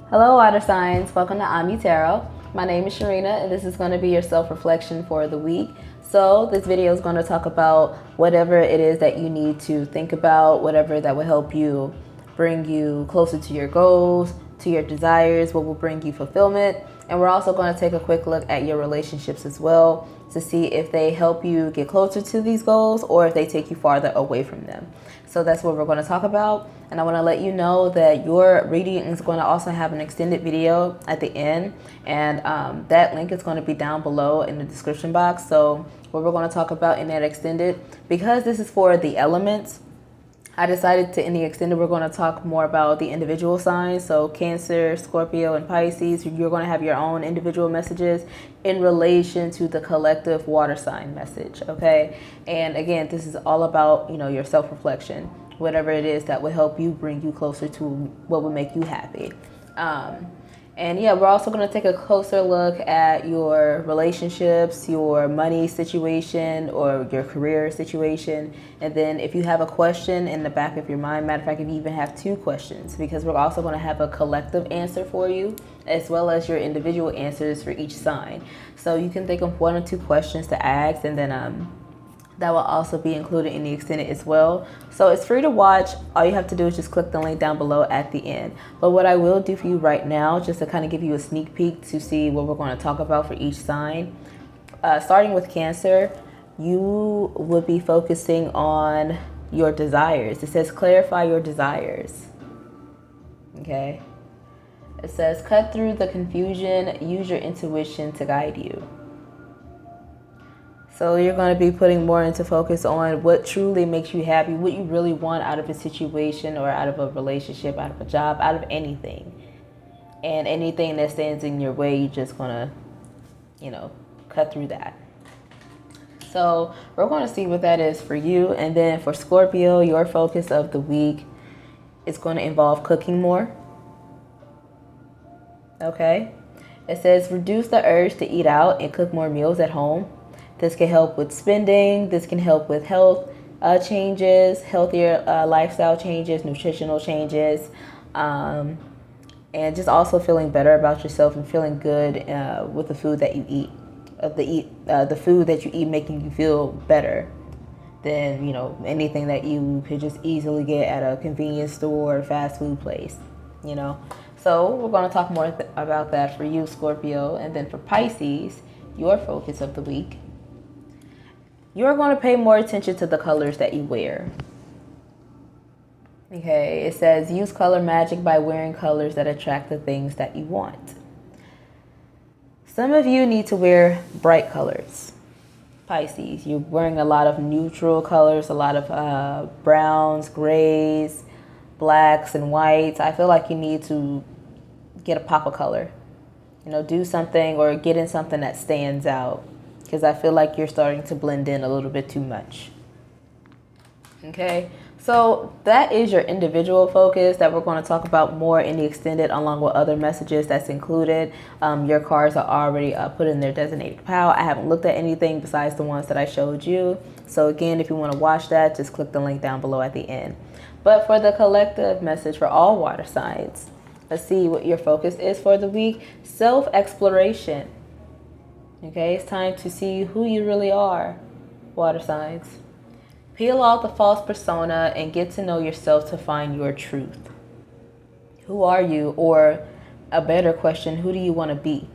Hello, water signs. Welcome to Ami Tarot. My name is Sharena, and this is going to be your self-reflection for the week. So this video is going to talk about whatever it is that you need to think about, whatever that will help you bring you closer to your goals, to your desires, what will bring you fulfillment. And we're also going to take a quick look at your relationships as well to see if they help you get closer to these goals or if they take you farther away from them. So that's what we're going to talk about. And I want to let you know that your reading is going to also have an extended video at the end. And that link is going to be down below in the description box. So what we're going to talk about in that extended, because this is for the elements, I decided to, in the extended, we're going to talk more about the individual signs. So Cancer, Scorpio, and Pisces, you're going to have your own individual messages in relation to the collective water sign message, okay? And again, this is all about, your self-reflection, whatever it is that will help you bring you closer to what will make you happy. And yeah, we're also going to take a closer look at your relationships, your money situation, or your career situation. And then if you have a question in the back of your mind, matter of fact, if you even have two questions, because we're also going to have a collective answer for you, as well as your individual answers for each sign. So you can think of one or two questions to ask, and then that will also be included in the extended as well. So it's free to watch. All you have to do is just click the link down below at the end. But what I will do for you right now, just to kind of give you a sneak peek to see what we're going to talk about for each sign. Starting with Cancer, you would be focusing on your desires. It says clarify your desires. Okay. It says cut through the confusion, use your intuition to guide you. So you're going to be putting more into focus on what truly makes you happy, what you really want out of a situation or out of a relationship, out of a job, out of anything. And anything that stands in your way, you're just going to, cut through that. So we're going to see what that is for you. And then for Scorpio, your focus of the week is going to involve cooking more. Okay. It says reduce the urge to eat out and cook more meals at home. This can help with spending. This can help with health changes, healthier lifestyle changes, nutritional changes, and just also feeling better about yourself and feeling good with the food that you eat. The food that you eat making you feel better than anything that you could just easily get at a convenience store or fast food place. So we're going to talk more about that for you, Scorpio, and then for Pisces, your focus of the week. You're going to pay more attention to the colors that you wear. Okay, it says use color magic by wearing colors that attract the things that you want. Some of you need to wear bright colors. Pisces, you're wearing a lot of neutral colors, a lot of browns, grays, blacks, and whites. I feel like you need to get a pop of color. Do something or get in something that stands out, because I feel like you're starting to blend in a little bit too much. Okay, so that is your individual focus that we're going to talk about more in the extended, along with other messages that's included. Your cards are already put in their designated pile. I haven't looked at anything besides the ones that I showed you. So again, if you want to watch that, just click the link down below at the end. But for the collective message for all water signs, let's see what your focus is for the week. Self-exploration. Okay, it's time to see who you really are, water signs. Peel off the false persona and get to know yourself to find your truth. Who are you? Or a better question, who do you want to be?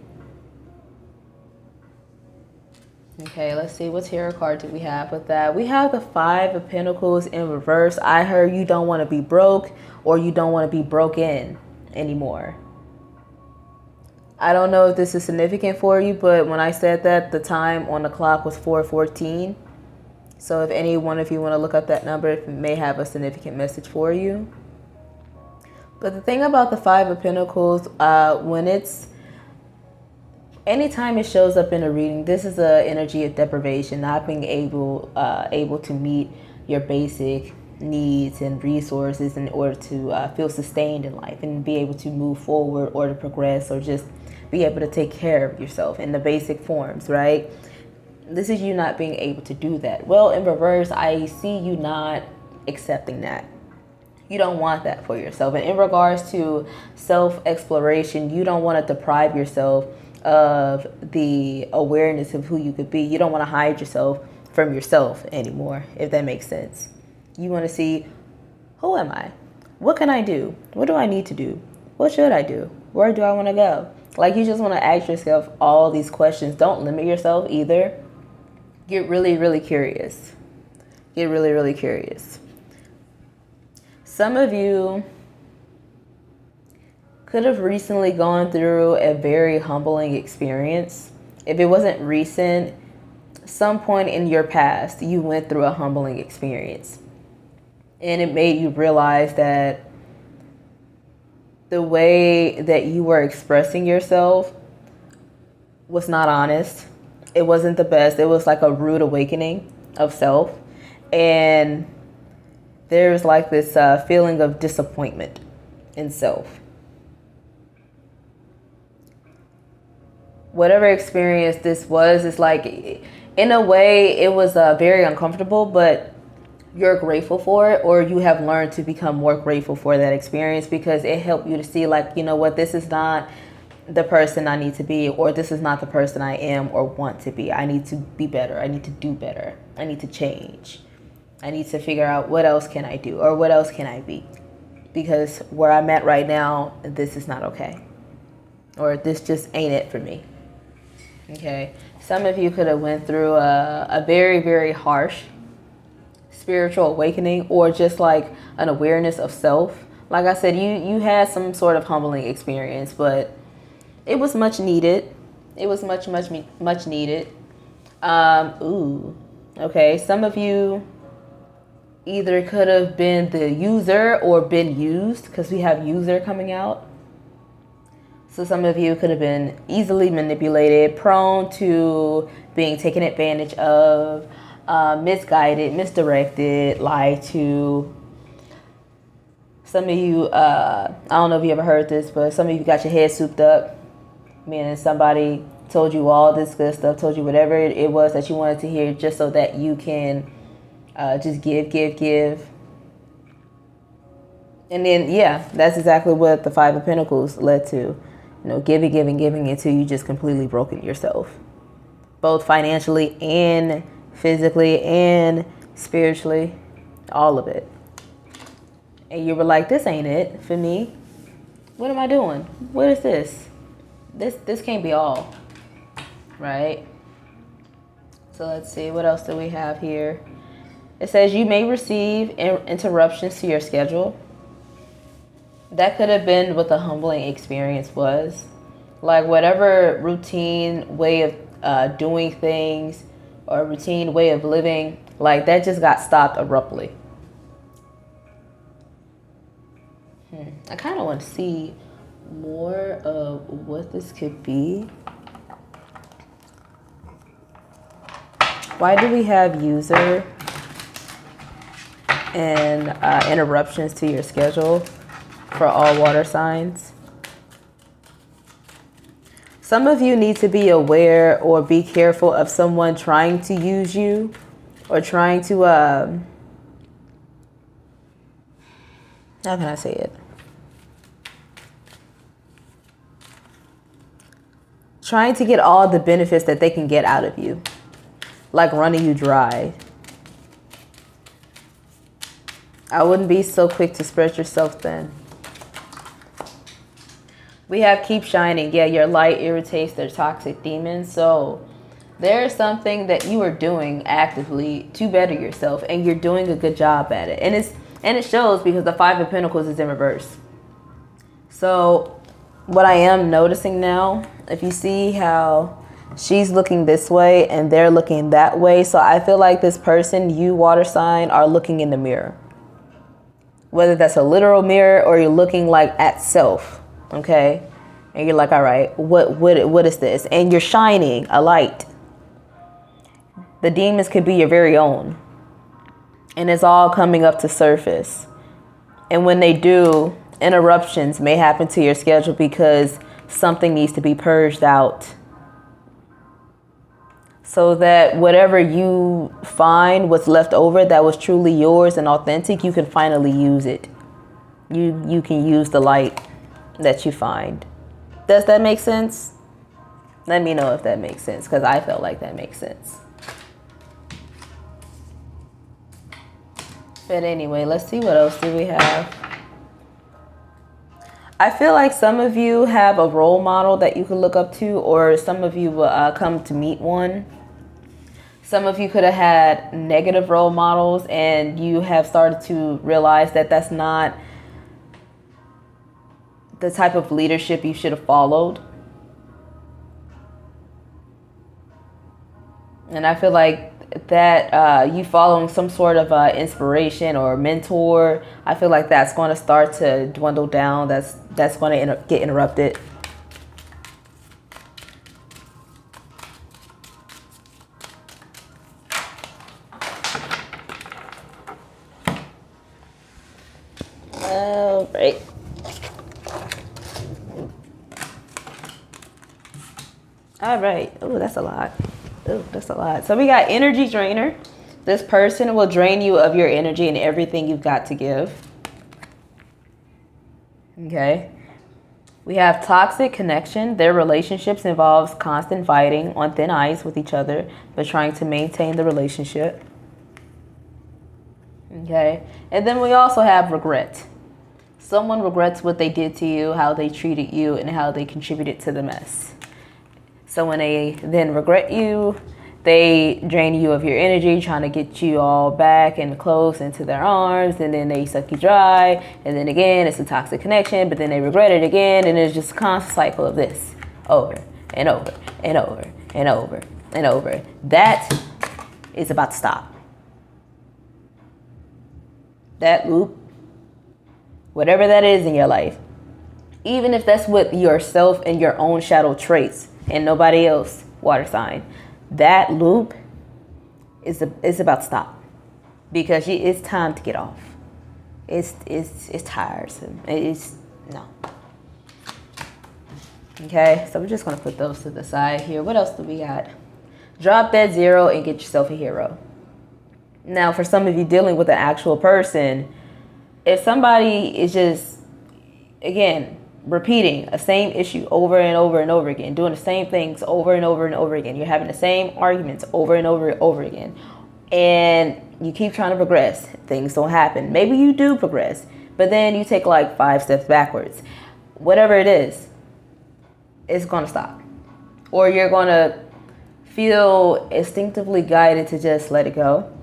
Okay, let's see, what tarot card do we have with that? We have the Five of Pentacles in reverse. I heard you don't want to be broke, or you don't want to be broken anymore. I don't know if this is significant for you, but when I said that, the time on the clock was 4:14. So if any one of you want to look up that number, it may have a significant message for you. But the thing about the Five of Pentacles, anytime it shows up in a reading, this is an energy of deprivation, not being able to meet your basic needs and resources in order to feel sustained in life and be able to move forward or to progress or just be able to take care of yourself in the basic forms, right? This is you not being able to do that. Well, in reverse, I see you not accepting that. You don't want that for yourself. And in regards to self-exploration, you don't want to deprive yourself of the awareness of who you could be. You don't want to hide yourself from yourself anymore, if that makes sense. You want to see, who am I? What can I do? What do I need to do? What should I do? Where do I want to go? Like, you just want to ask yourself all these questions. Don't limit yourself either. Get really, really curious. Get really, really curious. Some of you could have recently gone through a very humbling experience. If it wasn't recent, some point in your past, you went through a humbling experience. And it made you realize that the way that you were expressing yourself was not honest. It wasn't the best. It was like a rude awakening of self. And there's like this feeling of disappointment in self. Whatever experience this was, it's like, in a way, it was very uncomfortable, but you're grateful for it, or you have learned to become more grateful for that experience because it helped you to see, like, you know what, this is not the person I need to be, or this is not the person I am or want to be. I need to be better. I need to do better. I need to change. I need to figure out what else can I do, or what else can I be, because where I'm at right now, this is not okay, or this just ain't it for me. Okay, some of you could have went through a very, very harsh spiritual awakening, or just like an awareness of self. Like I said, you had some sort of humbling experience, but it was much needed. It was much needed. Okay, some of you either could have been the user or been used, because we have user coming out. So some of you could have been easily manipulated, prone to being taken advantage of, misguided, misdirected, lied to. Some of you, I don't know if you ever heard this, but some of you got your head souped up, meaning somebody told you all this good stuff, told you whatever it was that you wanted to hear, just so that you can just give. And then, yeah, that's exactly what the Five of Pentacles led to. You know, giving until you just completely broken yourself, both financially and physically and spiritually, all of it. And you were like, this ain't it for me. What am I doing? What is this? This can't be all, right? So let's see, what else do we have here? It says you may receive interruptions to your schedule. That could have been what the humbling experience was. Like, whatever routine way of doing things or routine way of living, like, that just got stopped abruptly. I kind of want to see more of what this could be. Why do we have user and interruptions to your schedule for all water signs? Some of you need to be aware or be careful of someone trying to use you, or trying to, how can I say it? Trying to get all the benefits that they can get out of you, like running you dry. I wouldn't be so quick to spread yourself thin. We have keep shining. Yeah, your light irritates their toxic demons. So there's something that you are doing actively to better yourself, and you're doing a good job at it. And it shows, because the Five of Pentacles is in reverse. So what I am noticing now, if you see how she's looking this way and they're looking that way, so I feel like this person, you water sign, are looking in the mirror. Whether that's a literal mirror or you're looking like at self, okay? And you're like, all right, what is this? And you're shining a light. The demons could be your very own. And it's all coming up to surface. And when they do, interruptions may happen to your schedule because something needs to be purged out, so that whatever you find, what's left over that was truly yours and authentic, you can finally use it. you can use the light that you find. Does that make sense? Let me know if that makes sense, because I felt like that makes sense. But anyway, let's see, what else do we have? I feel like some of you have a role model that you could look up to, or some of you will come to meet one. Some of you could have had negative role models, and you have started to realize that that's not the type of leadership you should have followed. And I feel like that you following some sort of inspiration or mentor, I feel like that's going to start to dwindle down. That's going to get interrupted. All right. All right. Oh, that's a lot. Oh, that's a lot. So we got energy drainer. This person will drain you of your energy and everything you've got to give. Okay. We have toxic connection. Their relationships involves constant fighting on thin ice with each other, but trying to maintain the relationship. Okay. And then we also have regret. Someone regrets what they did to you, how they treated you, and how they contributed to the mess. So when they then regret you, they drain you of your energy, trying to get you all back and close into their arms, and then they suck you dry, and then again, it's a toxic connection, but then they regret it again, and it's just a constant cycle of this, over and over and over and over and over. That is about to stop. That loop, whatever that is in your life, even if that's with yourself and your own shadow traits, and nobody else, water sign, that loop is about to stop, because it's time to get off. It's tiresome. No. Okay, so we're just gonna put those to the side here. What else do we got? Drop that zero and get yourself a hero. Now, for some of you dealing with an actual person, if somebody is just, again, repeating a same issue over and over and over again, doing the same things over and over and over again, you're having the same arguments over and over and over again, and you keep trying to progress, things don't happen. Maybe you do progress, but then you take like 5 steps backwards. Whatever it is, it's going to stop. Or you're going to feel instinctively guided to just let it go.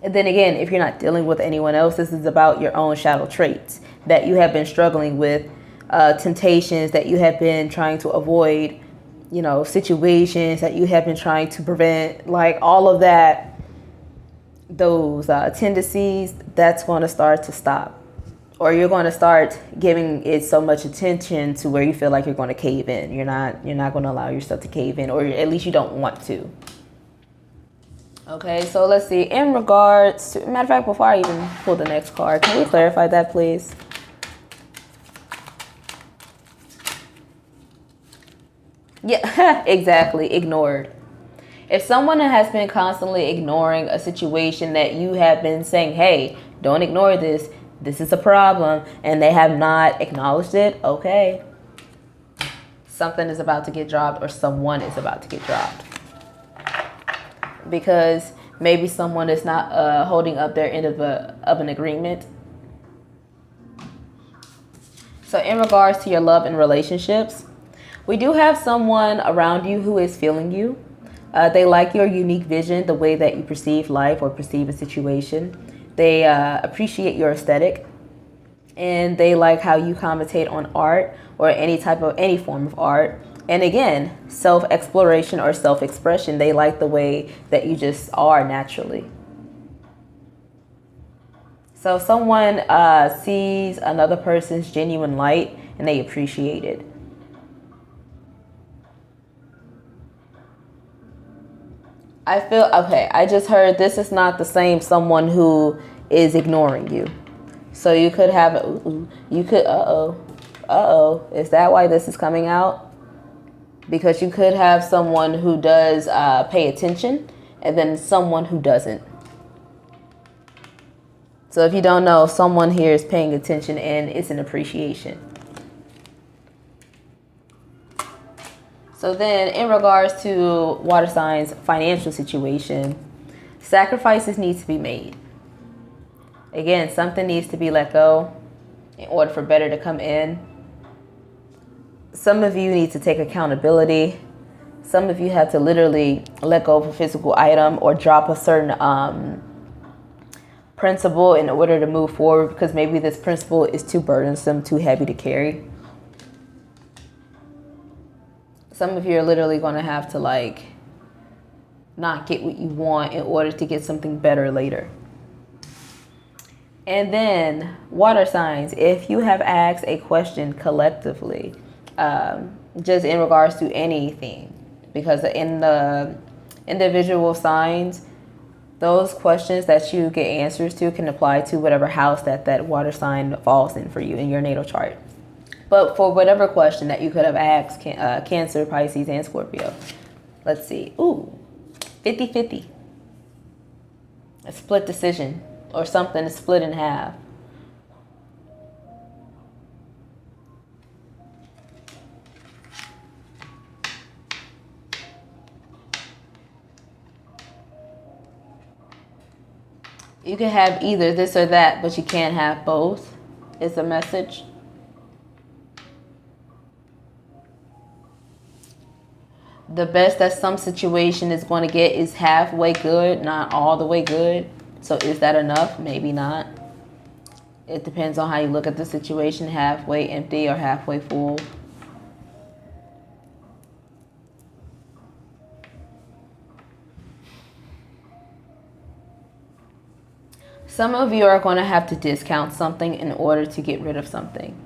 And then again, if you're not dealing with anyone else, this is about your own shadow traits that you have been struggling with, temptations that you have been trying to avoid, situations that you have been trying to prevent, like all of that, those tendencies, that's going to start to stop. Or you're going to start giving it so much attention to where you feel like you're going to cave in. You're not going to allow yourself to cave in, or at least you don't want to. Okay, so let's see. In regards to, matter of fact, before I even pull the next card, can we clarify that, please? Yeah, exactly. Ignored. If someone has been constantly ignoring a situation that you have been saying, hey, don't ignore this, this is a problem, and they have not acknowledged it, okay, something is about to get dropped, or someone is about to get dropped. Because maybe someone is not holding up their end of an agreement. So in regards to your love and relationships, we do have someone around you who is feeling you. They like your unique vision, the way that you perceive life or perceive a situation. They appreciate your aesthetic, and they like how you commentate on art or any form of art. And again, self-exploration or self-expression. They like the way that you just are naturally. So someone sees another person's genuine light and they appreciate it. I feel, okay, I just heard this is not the same someone who is ignoring you. So you could have, is that why this is coming out? Because you could have someone who does pay attention, and then someone who doesn't. So if you don't know, someone here is paying attention and it's an appreciation. So then in regards to water signs' financial situation, sacrifices need to be made. Again, something needs to be let go in order for better to come in. Some of you need to take accountability. Some of you have to literally let go of a physical item or drop a certain principle in order to move forward, because maybe this principle is too burdensome, too heavy to carry. Some of you are literally going to have to like not get what you want in order to get something better later. And then water signs, if you have asked a question collectively, just in regards to anything, because in the individual signs, those questions that you get answers to can apply to whatever house that water sign falls in for you in your natal chart. But for whatever question that you could have asked Cancer, Pisces, and Scorpio, let's see. Ooh, 50-50. A split decision, or something is split in half. You can have either this or that, but you can't have both, is the message. The best that some situation is going to get is halfway good, not all the way good. So is that enough? Maybe not. It depends on how you look at the situation, halfway empty or halfway full. Some of you are going to have to discount something in order to get rid of something.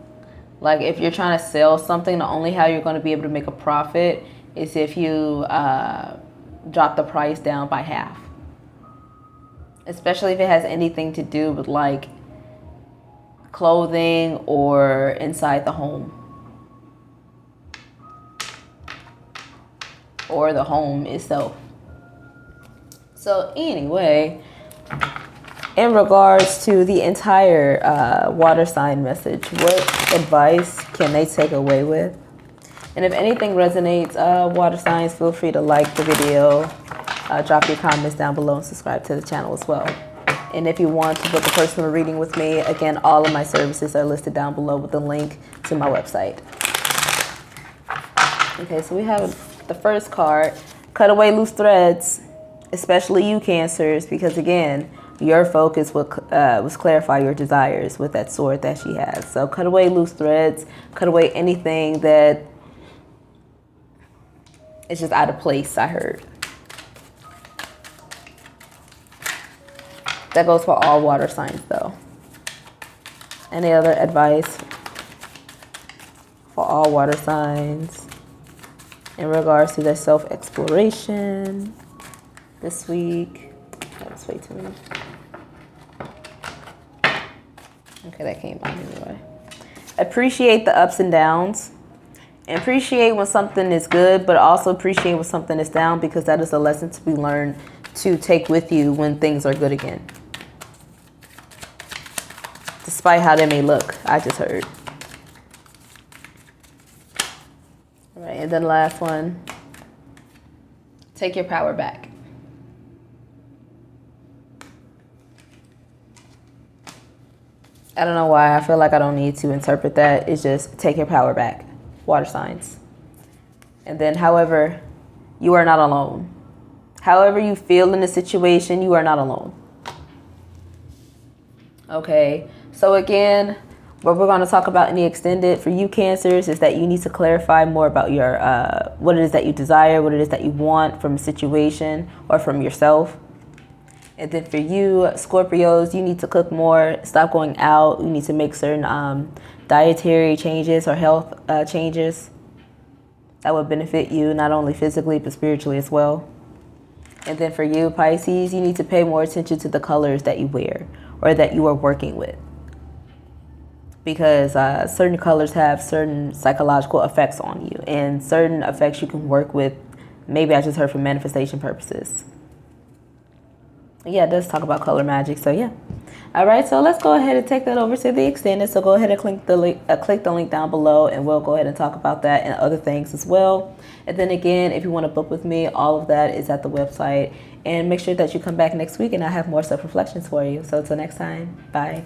Like if you're trying to sell something, the only how you're going to be able to make a profit is if you drop the price down by half. Especially if it has anything to do with like clothing or inside the home. Or the home itself. So anyway, in regards to the entire water sign message, what advice can they take away with? And if anything resonates, water signs, feel free to like the video, drop your comments down below, and subscribe to the channel as well. And if you want to book a personal reading with me, again, all of my services are listed down below with the link to my website. Okay, so we have the first card, cut away loose threads, especially you Cancers, because again, your focus was clarify your desires with that sword that she has. So cut away loose threads, cut away anything that is just out of place, I heard. That goes for all water signs though. Any other advice for all water signs in regards to their self-exploration this week? That was way too many. Okay, that came out anyway. Appreciate the ups and downs. Appreciate when something is good, but also appreciate when something is down, because that is a lesson to be learned to take with you when things are good again. Despite how they may look, I just heard. All right, and then the last one. Take your power back. I don't know why. I feel like I don't need to interpret that. It's just take your power back. Water signs. And then, however, you are not alone. However you feel in the situation, you are not alone. Okay. So again, what we're going to talk about in the extended for you Cancers is that you need to clarify more about your what it is that you desire, what it is that you want from a situation or from yourself. And then for you Scorpios, you need to cook more, stop going out. You need to make certain dietary changes or health changes that would benefit you not only physically but spiritually as well. And then for you Pisces, you need to pay more attention to the colors that you wear or that you are working with, because certain colors have certain psychological effects on you, and certain effects you can work with, maybe I just heard, for manifestation purposes. Yeah, it does talk about color magic, so yeah. All right, so let's go ahead and take that over to the extended. So go ahead and click the link down below, and we'll go ahead and talk about that and other things as well. And then again, if you want to book with me, all of that is at the website. And make sure that you come back next week, and I have more self-reflections for you. So until next time, bye.